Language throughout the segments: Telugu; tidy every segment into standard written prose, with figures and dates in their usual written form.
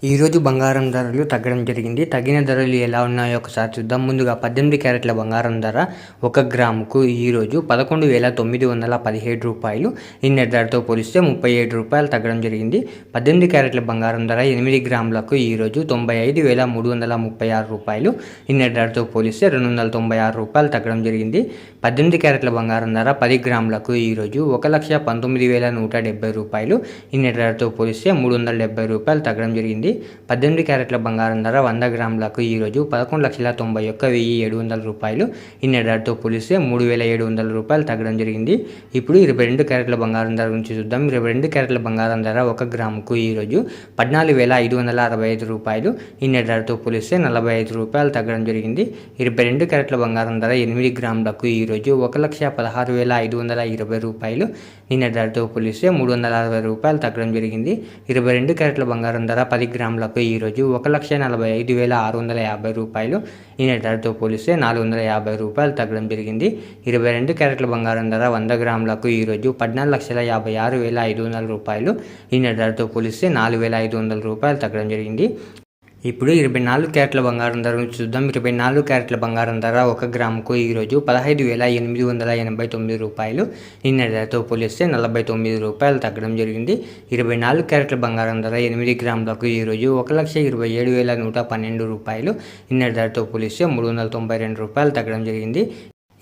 ఈరోజు బంగారం ధరలు తగ్గడం జరిగింది. తగ్గిన ధరలు ఎలా ఉన్నాయో ఒకసారి చూద్దాం. ముందుగా 18 క్యారెట్ల బంగారం ధర 1 గ్రాముకు ఈరోజు 11,917 రూపాయలు. నిన్నటి ధరతో పోలిస్తే 37 రూపాయలు తగ్గడం జరిగింది. 18 క్యారెట్ల బంగారం ధర 8 గ్రాములకు ఈరోజు 95,336 రూపాయలు. నిన్నటి ధరతో పోలిస్తే 296 రూపాయలు తగ్గడం జరిగింది. 18 క్యారెట్ల బంగారం ధర 10 గ్రాములకు ఈరోజు 1,19,170 రూపాయలు. నిన్నటి ధరతో పోలిస్తే 370 రూపాయలు తగ్గడం జరిగింది. 18 క్యారెట్ల బంగారం ధర 100 గ్రాములకు ఈరోజు 11,91,700 రూపాయలు. నిన్నటి ధరతో పోలిస్తే 3,700 రూపాయలు తగ్గడం జరిగింది. ఇప్పుడు 22 క్యారెట్ల బంగారం ధర గురించి చూద్దాం. 22 క్యారెట్ల బంగారం ధర 1 గ్రాముకు ఈరోజు 14,565 రూపాయలు. నిన్నటి ధరతో పోలిస్తే 45 రూపాయలు తగ్గడం జరిగింది. 22 క్యారెట్ల బంగారం ధర 8 గ్రాములకు ఈరోజు 1,16,520 రూపాయలు. నిన్నటి ధరతో పోలిస్తే 360 రూపాయలు తగ్గడం జరిగింది. 22 క్యారెట్ల బంగారం ధర 10 గ్రాములకు ఈరోజు 1,45,650 రూపాయలు. నిన్నటి ధరతో పోలిస్తే 450 రూపాయలు తగ్గడం జరిగింది. 22 క్యారెట్ల బంగారం ధర 100 గ్రాములకు ఈరోజు 14,56,500 రూపాయలు. నిన్నటి ధరతో పోలిస్తే 4,500 రూపాయలు తగ్గడం జరిగింది. ఇప్పుడు 24 క్యారెట్ల బంగారం ధర గురించి చూద్దాం. 24 క్యారెట్ల బంగారం ధర 1 గ్రాముకు ఈరోజు 15,889 రూపాయలు. నిన్నటి ధరతో పోలిస్తే 49 రూపాయలు తగ్గడం జరిగింది. 24 క్యారెట్ల బంగారం ధర 8 గ్రాములకు ఈరోజు 1,27,112 రూపాయలు. నిన్నటి ధరతో పోలిస్తే 392 రూపాయలు తగ్గడం జరిగింది.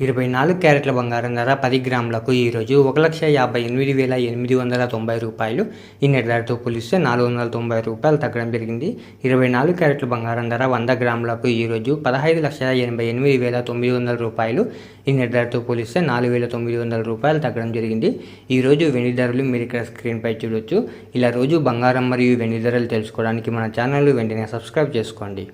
24 క్యారెట్ల బంగారం ధర 10 గ్రాములకు ఈరోజు 1,58,890 రూపాయలు. నిన్నటి ధరతో పోలిస్తే 490 రూపాయలు తగ్గడం జరిగింది. 24 క్యారెట్ల బంగారం ధర 100 గ్రాములకు ఈరోజు 15,88,900 రూపాయలు. నిన్నటి ధరతో పోలిస్తే 4,900 రూపాయలు తగ్గడం జరిగింది. ఈరోజు వెండి ధరలు మీరు ఇక్కడ స్క్రీన్పై చూడొచ్చు. ఇలా రోజు బంగారం మరియు వెండి ధరలు తెలుసుకోవడానికి మన ఛానల్ వెంటనే సబ్స్క్రైబ్ చేసుకోండి.